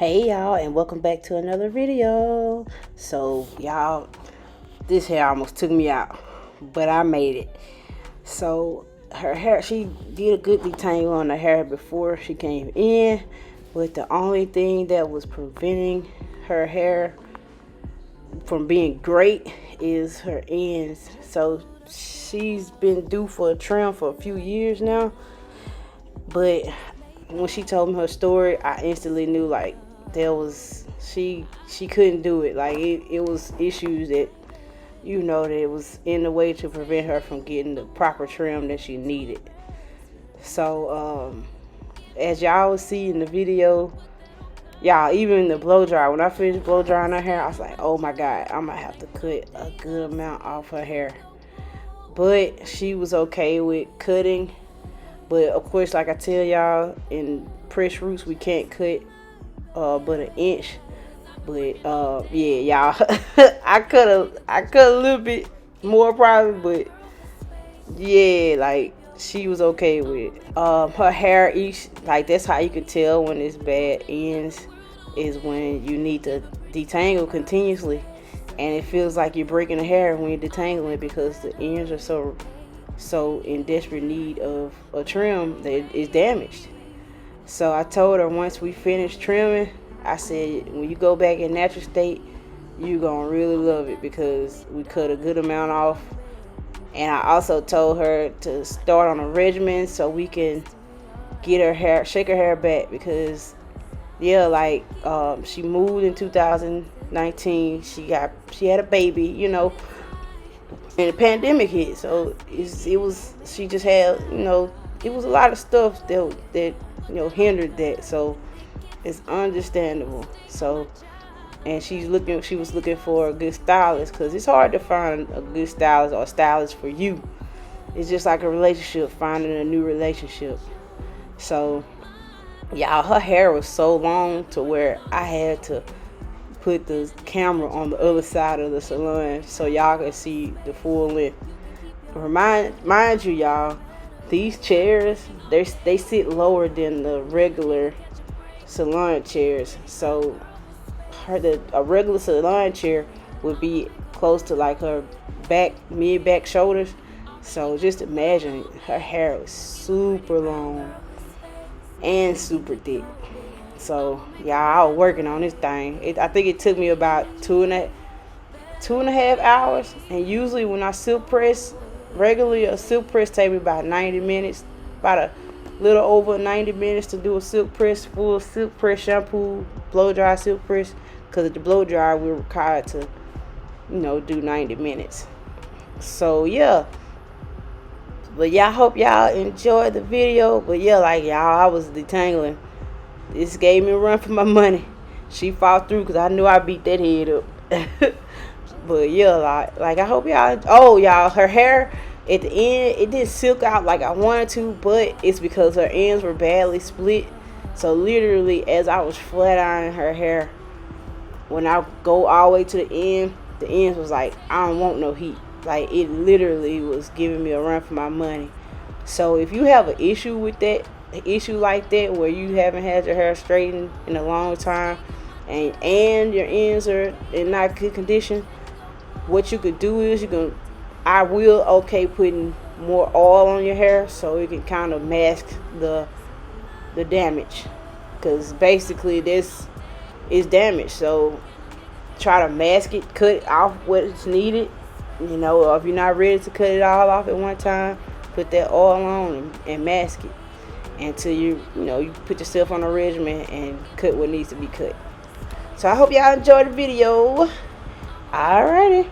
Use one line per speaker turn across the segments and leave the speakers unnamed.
Hey y'all, and welcome back to another video. So y'all, this hair almost took me out, but I made it. So her hair, she did a good detangle on her hair before she came in, but the only thing that was preventing her hair from being great is her ends. So she's been due for a trim for a few years now, but when she told me her story, I instantly knew like there was she couldn't do it. Like it was issues that that it was in the way to prevent her from getting the proper trim that she needed. So as y'all will see in the video, y'all, even the blow dry, when I finished blow drying her hair, I was like, oh my god, I'm gonna have to cut a good amount off her hair. But she was okay with cutting. But of course, like I tell y'all, in press roots we can't cut but an inch. But yeah, y'all, I cut a little bit more probably, but yeah, like she was okay with it. Her hair each, like that's how you can tell when it's bad ends, is when you need to detangle continuously, and it feels like you're breaking the hair when you're detangling it because the ends are so in desperate need of a trim that it's damaged. So I told her once we finished trimming, I said, when you go back in natural state, you're going to really love it because we cut a good amount off. And I also told her to start on a regimen so we can get her hair, shake her hair back because, yeah, like she moved in 2019. She had a baby, and the pandemic hit. So she just had, it was a lot of stuff that hindered that. So it's understandable. So, and she was looking for a good stylist because it's hard to find a good stylist or a stylist for you. It's just like a relationship, finding a new relationship. So, y'all, her hair was so long to where I had to put the camera on the other side of the salon so y'all can see the full length. Mind you, y'all, these chairs, they sit lower than the regular salon chairs. So a regular salon chair would be close to like her mid back shoulders. So just imagine, her hair was super long and super thick. So yeah, I was working on this thing. I think it took me about two and a half hours. And usually when I silk press, regularly a silk press take me about 90 minutes, about a little over 90 minutes to do a silk press, full silk press shampoo, blow dry silk press. Because at the blow dry we're required to, do 90 minutes. So yeah. But y'all, hope y'all enjoyed the video. But yeah, like y'all, I was detangling. This gave me a run for my money. She fought through because I knew I beat that head up. But yeah, like I hope y'all. Oh y'all, her hair at the end, it didn't silk out like I wanted to, but it's because her ends were badly split. So literally, as I was flat ironing her hair, when I go all the way to the ends was like, I don't want no heat. Like it literally was giving me a run for my money. So if you have an issue with that, an issue like that where you haven't had your hair straightened in a long time, and your ends are in not good condition, what you could do is I will putting more oil on your hair so it can kind of mask the damage, because basically this is damaged. So try to mask it, cut off what's needed, or if you're not ready to cut it all off at one time, put that oil on and mask it until you put yourself on a regimen and cut what needs to be cut. So I hope y'all enjoyed the video. Alrighty.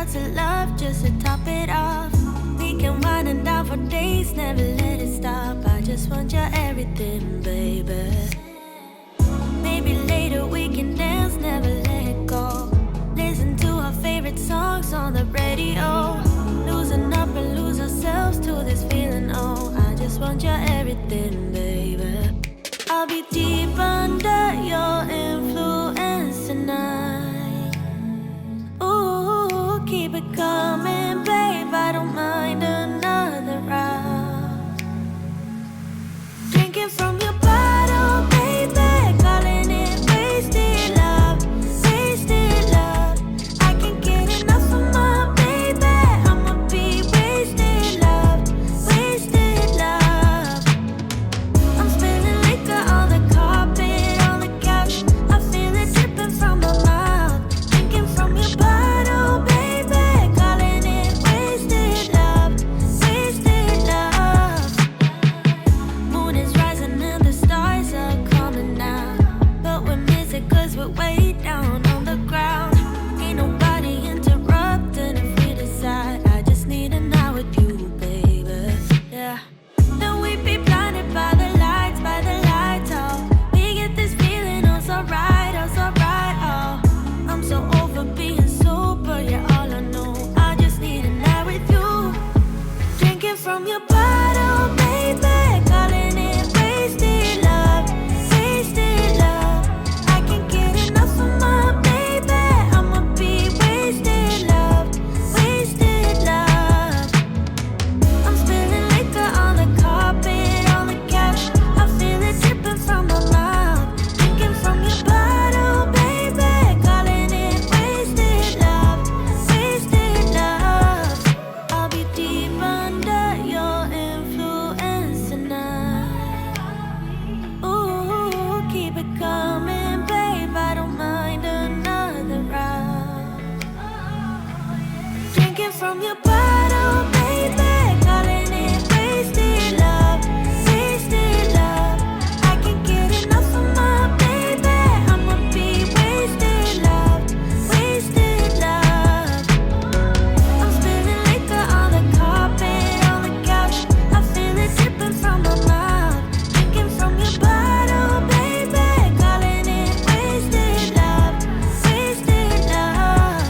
lots of love just to top it off. We can wind and down for days, never let it stop. I just want your everything, baby. Maybe later we can dance, never let it go. Listen to our favorite songs on the radio. Losing up and lose ourselves to this feeling, oh. I just want your everything, baby. I'll be deep under your influence tonight. Ooh, keep it coming, babe. I don't mind another round. Drinking from your bottle, baby. Calling it wasted love, wasted love. I can't get enough of my baby. I'ma be wasted love, wasted love. I'm spilling liquor on the carpet, on the couch. I feel it dripping from my mouth. Drinking from your bottle, baby. Calling it wasted love, wasted love. Moon is rising and the stars are coming now. But we're missing 'cause we're way down on the ground. Ain't nobody interrupting if we decide. I just need a night with you, baby. Yeah. Then we be blinded by the lights, oh. We get this feeling, oh, so right, oh. I'm so over being sober, yeah, all I know. I just need a night with you. Drinking from your bottle, baby. Calling it wasted love, wasted love. I can't get enough of my baby. I'ma be wasted love, wasted love. I'm spilling liquor on the carpet, on the couch. I feel it dripping from my mouth. Drinking from your bottle, baby. Calling it wasted love, wasted love. I'll be deep under your influence tonight. Ooh, keep it coming, babe. I don't mind another round. Drinking from your bottle, baby. Calling it wasted love, wasted love. I can't get enough of my baby. I'ma be wasted love, wasted love. I'm spilling liquor on the carpet, on the couch. I feel it dripping from my mouth. Drinking from your bottle, baby. Calling it wasted love, wasted love.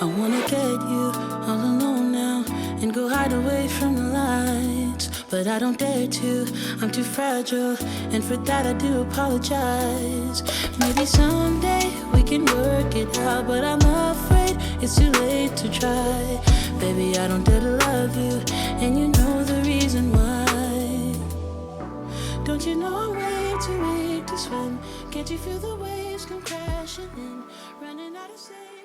I wanna get you all alone now and go hide away from the lights. But I don't dare to, I'm too fragile, and for that I do apologize. Maybe someday we can work it out, but I'm afraid it's too late to try. Baby, I don't dare to love you, and you know the reason why. Don't you know I'm way too weak to swim? Can't you feel the waves come crashing in, running out of sail?